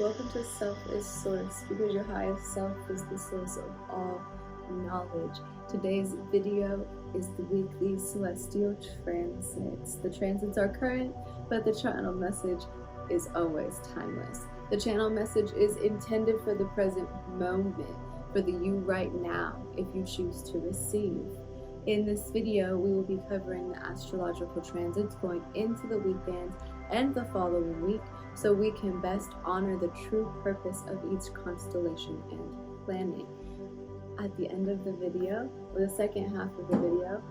Welcome to Selfless Source, because your highest self is the source of all knowledge. Today's video is the weekly celestial transits. The transits are current, but the channel message is always timeless. The channel message is intended for the present moment, for the you right now, if you choose to receive. In this video, we will be covering the astrological transits going into the weekend and the following week, so we can best honor the true purpose of each constellation and planet. At the end of the video, or the second half of the video,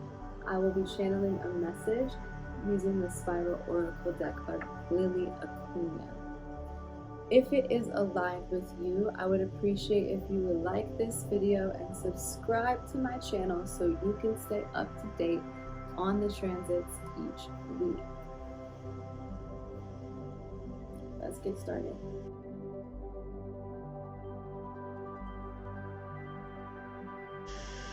I will be channeling a message using the spiral oracle deck of Lily Acuna. If it is aligned with you, I would appreciate if you would like this video and subscribe to my channel so you can stay up to date on the transits each week. Let's get started.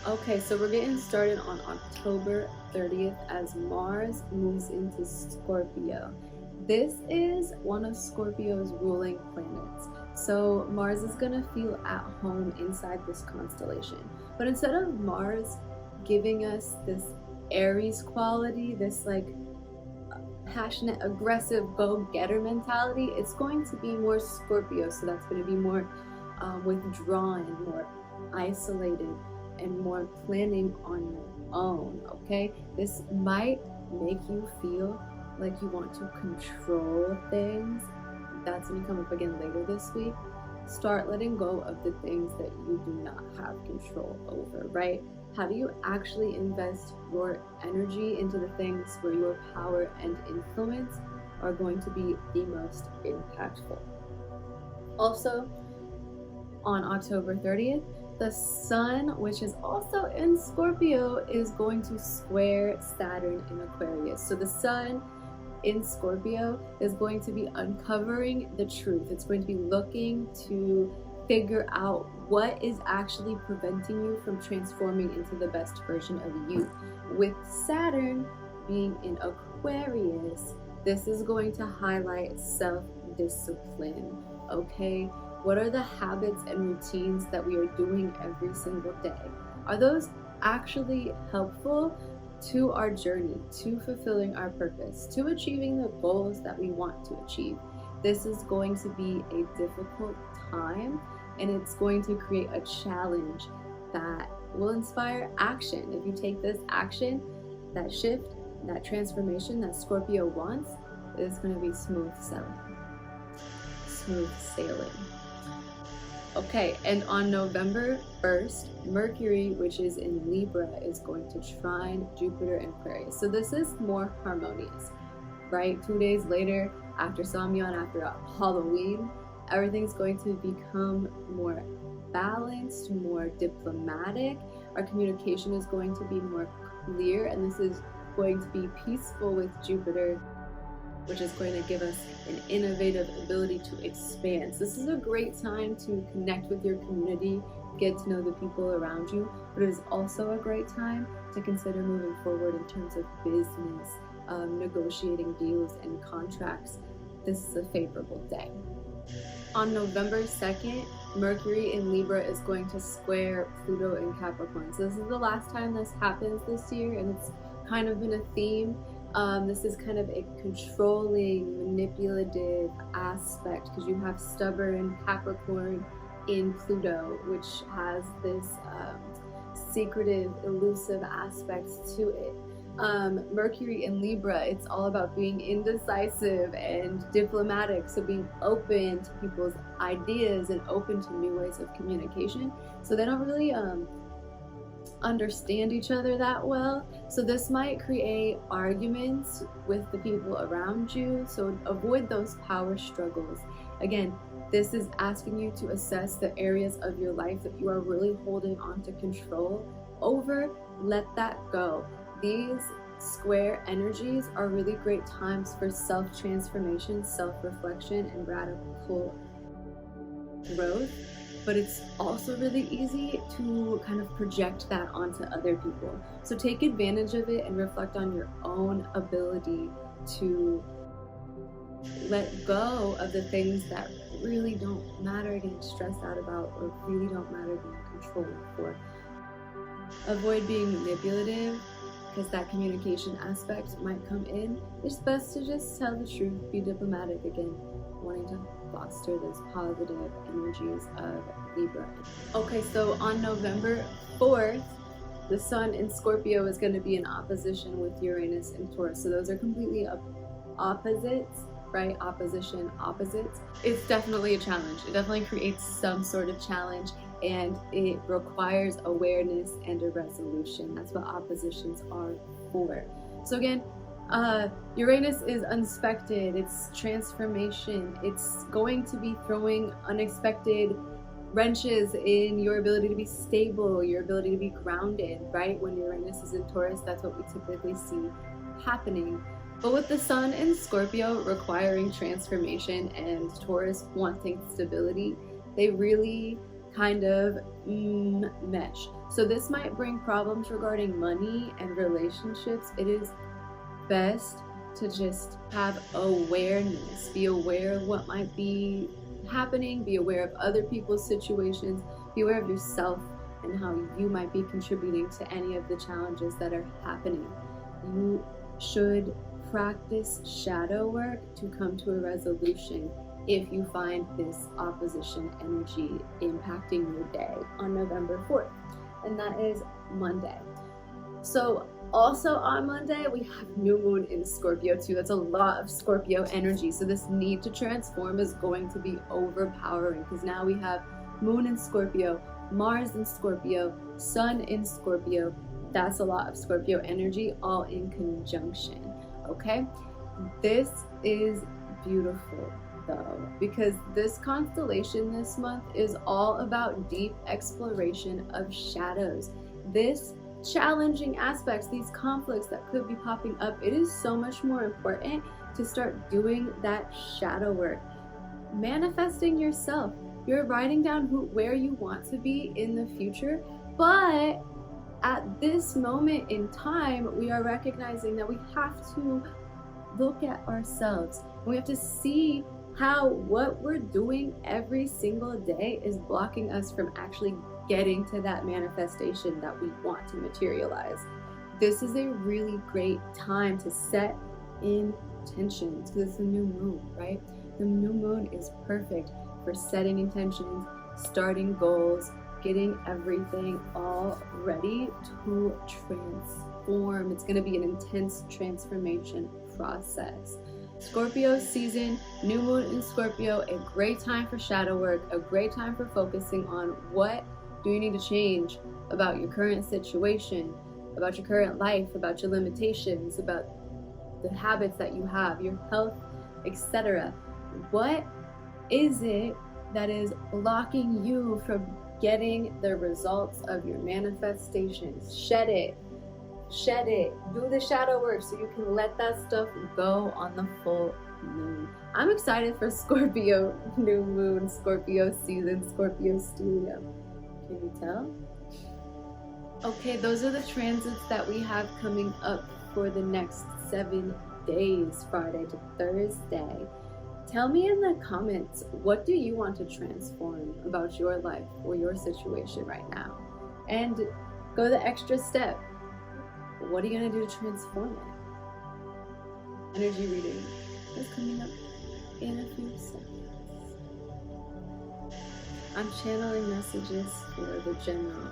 Okay, so we're getting started on October 30th as Mars moves into Scorpio. This is one of Scorpio's ruling planets. So Mars is gonna feel at home inside this constellation. But instead of Mars giving us this Aries quality, this like passionate, aggressive, go-getter mentality, it's going to be more Scorpio. So that's going to be more withdrawn, more isolated, and more planning on your own. Okay, this might make you feel like you want to control things. That's going to come up again later this week. Start letting go of the things that you do not have control over, right? How do you actually invest your energy into the things where your power and influence are going to be the most impactful? Also, on October 30th, the Sun, which is also in Scorpio, is going to square Saturn in Aquarius. So the Sun in Scorpio is going to be uncovering the truth. It's going to be looking to figure out what is actually preventing you from transforming into the best version of you. With Saturn being in Aquarius, this is going to highlight self-discipline, okay? What are the habits and routines that we are doing every single day? Are those actually helpful to our journey, to fulfilling our purpose, to achieving the goals that we want to achieve? This is going to be a difficult time, and it's going to create a challenge that will inspire action. If you take this action, that shift, that transformation that Scorpio wants, is going to be smooth sailing. Smooth sailing. Okay, and on November 1st, Mercury, which is in Libra, is going to trine Jupiter in Aquarius. So this is more harmonious, right? 2 days later, after Samhain, after Halloween, everything's going to become more balanced, more diplomatic. Our communication is going to be more clear, and this is going to be peaceful with Jupiter, which is going to give us an innovative ability to expand. So this is a great time to connect with your community, get to know the people around you, but it is also a great time to consider moving forward in terms of business, negotiating deals and contracts. This is a favorable day. On November 2nd, Mercury in Libra is going to square Pluto in Capricorn. So this is the last time this happens this year, and it's kind of been a theme. This is kind of a controlling, manipulative aspect, because you have stubborn Capricorn in Pluto, which has this secretive, elusive aspects to it. Mercury in Libra, it's all about being indecisive and diplomatic, so being open to people's ideas and open to new ways of communication. So they don't really understand each other that well, so this might create arguments with the people around you, so avoid those power struggles. Again, this is asking you to assess the areas of your life that you are really holding on to control over. Let that go. These square energies are really great times for self-transformation, self-reflection, and radical growth, but it's also really easy to kind of project that onto other people. So take advantage of it and reflect on your own ability to let go of the things that really don't matter getting stressed out about, or really don't matter being controlled for. Avoid being manipulative, because that communication aspect might come in. It's best to just tell the truth, be diplomatic again, wanting to foster those positive energies of Libra. Okay, so on November 4th, the sun in Scorpio is going to be in opposition with Uranus and Taurus. So those are completely opposites, right? Opposition, opposites. It's definitely a challenge. It definitely creates some sort of challenge, and it requires awareness and a resolution. That's what oppositions are for. So again, Uranus is unexpected, it's transformation, it's going to be throwing unexpected wrenches in your ability to be stable, your ability to be grounded, right? When Uranus is in Taurus, that's what we typically see happening. But with the sun in Scorpio requiring transformation and Taurus wanting stability, they really kind of mesh. So this might bring problems regarding money and relationships. It is best to just have awareness, be aware of what might be happening, be aware of other people's situations, be aware of yourself and how you might be contributing to any of the challenges that are happening. You should practice shadow work to come to a resolution if you find this opposition energy impacting your day on November 4th, and that is Monday. So also on Monday, we have new moon in Scorpio too. That's a lot of Scorpio energy. So this need to transform is going to be overpowering, because now we have moon in Scorpio, Mars in Scorpio, sun in Scorpio. That's a lot of Scorpio energy all in conjunction, okay? This is beautiful though, because this constellation this month is all about deep exploration of shadows. This challenging aspects, these conflicts that could be popping up, it is so much more important to start doing that shadow work, manifesting yourself. You're writing down where you want to be in the future, but at this moment in time, we are recognizing that we have to look at ourselves. We have to see how what we're doing every single day is blocking us from actually getting to that manifestation that we want to materialize. This is a really great time to set intentions, because it's a new moon, right? The new moon is perfect for setting intentions, starting goals, getting everything all ready to transform. It's going to be an intense transformation process. Scorpio season, new moon in Scorpio, a great time for shadow work, a great time for focusing on what do you need to change about your current situation, about your current life, about your limitations, about the habits that you have, your health, etc. What is it that is blocking you from getting the results of your manifestations? Shed it. Shed it. Do the shadow work so you can let that stuff go on the full moon. I'm excited for Scorpio new moon, Scorpio season, Scorpio stellium. Can you tell? Okay, those are the transits that we have coming up for the next 7 days, Friday to Thursday. Tell me in the comments, what do you want to transform about your life or your situation right now? And go the extra step. What are you going to do to transform it? Energy reading is coming up in a few seconds. I'm channeling messages for the general.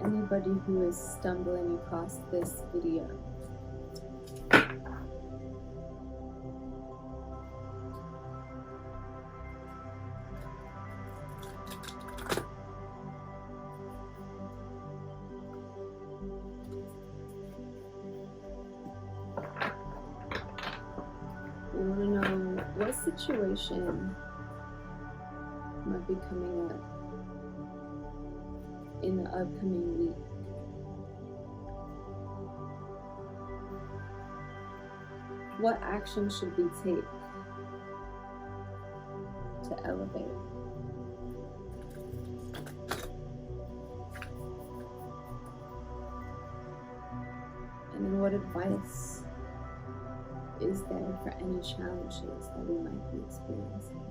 Anybody who is stumbling across this video, we want to know what situation might be coming up in the upcoming week. What action should we take to elevate? And then what advice is there for any challenges that we might be experiencing.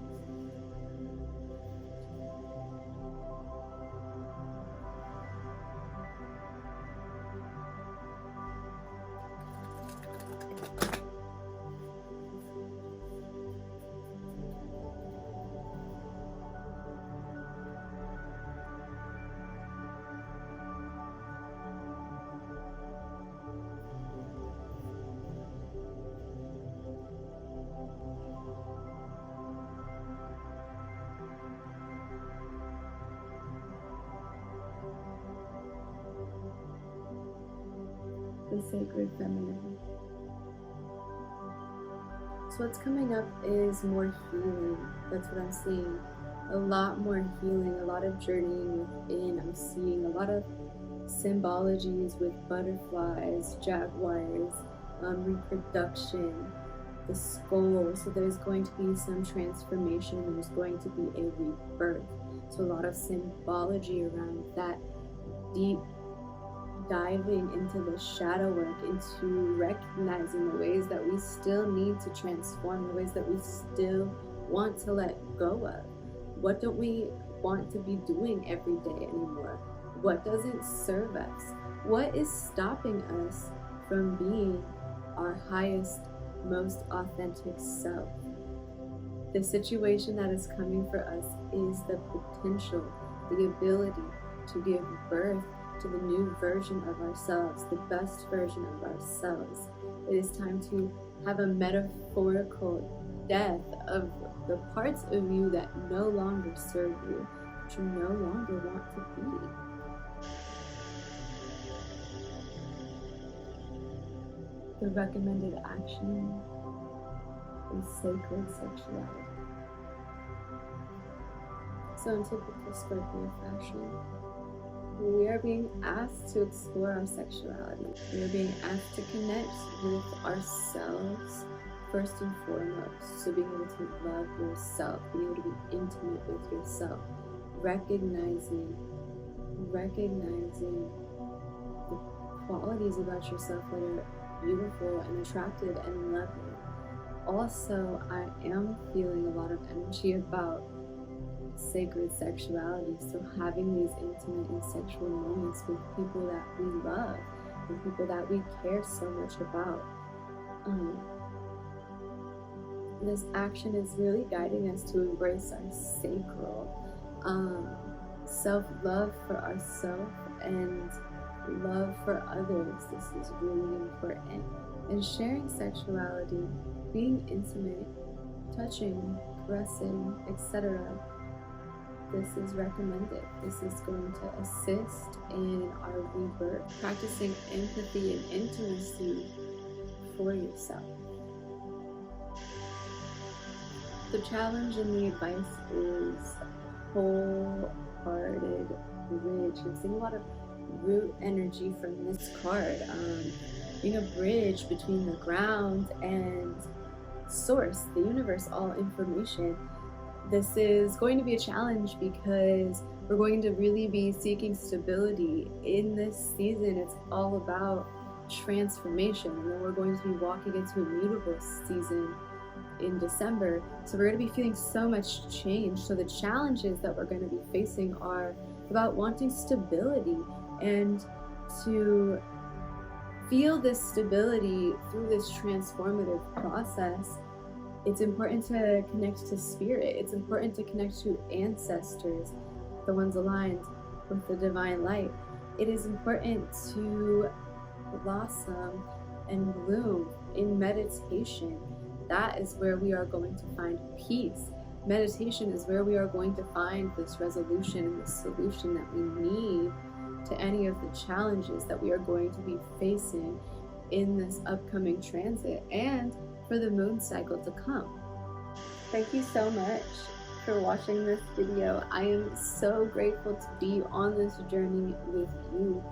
The sacred feminine. So what's coming up is more healing. That's what I'm seeing. A lot more healing, a lot of journeying within. I'm seeing a lot of symbologies with butterflies, jaguars, reproduction, the skull. So there's going to be some transformation. There's going to be a rebirth. So a lot of symbology around that, deep diving into the shadow work, into recognizing the ways that we still need to transform, the ways that we still want to let go of. What don't we want to be doing every day anymore? What doesn't serve us? What is stopping us from being our highest, most authentic self? The situation that is coming for us is the potential, the ability to give birth to the new version of ourselves, the best version of ourselves. It is time to have a metaphorical death of the parts of you that no longer serve you, that you no longer want to be. The recommended action is sacred sexuality. So in typical Scorpio fashion, we are being asked to explore our sexuality. We are being asked to connect with ourselves first and foremost. So being able to love yourself, being able to be intimate with yourself, recognizing the qualities about yourself that are beautiful and attractive and lovely. Also, I am feeling a lot of energy about sacred sexuality, so having these intimate and sexual moments with people that we love and people that we care so much about. This action is really guiding us to embrace our sacral self-love for ourselves and love for others. This is really important. And sharing sexuality, being intimate, touching, caressing, etc., this is recommended. This is going to assist in our rebirth, practicing empathy and intimacy for yourself. The challenge and the advice is wholehearted bridge. I'm seeing a lot of root energy from this card, being a bridge between the ground and source, the universe, all information. This is going to be a challenge because we're going to really be seeking stability in this season. It's all about transformation, and then we're going to be walking into a mutable season in December. So we're going to be feeling so much change. So the challenges that we're going to be facing are about wanting stability, and to feel this stability through this transformative process, it's important to connect to spirit. It's important to connect to ancestors, the ones aligned with the divine light. It is important to blossom and bloom in meditation. That is where we are going to find peace. Meditation is where we are going to find this resolution and this solution that we need to any of the challenges that we are going to be facing in this upcoming transit and for the moon cycle to come. Thank you so much for watching this video. I am so grateful to be on this journey with you.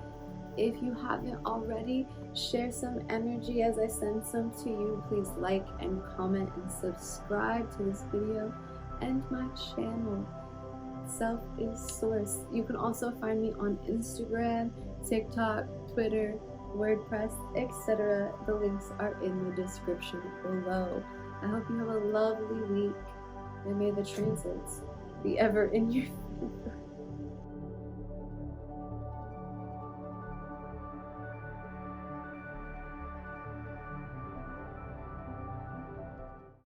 If you haven't already, share some energy as I send some to you. Please like and comment and subscribe to this video and my channel. Self is Source. You can also find me on Instagram, TikTok, Twitter, WordPress, etc. The links are in the description below. I hope you have a lovely week, and may the transits be ever in your favor.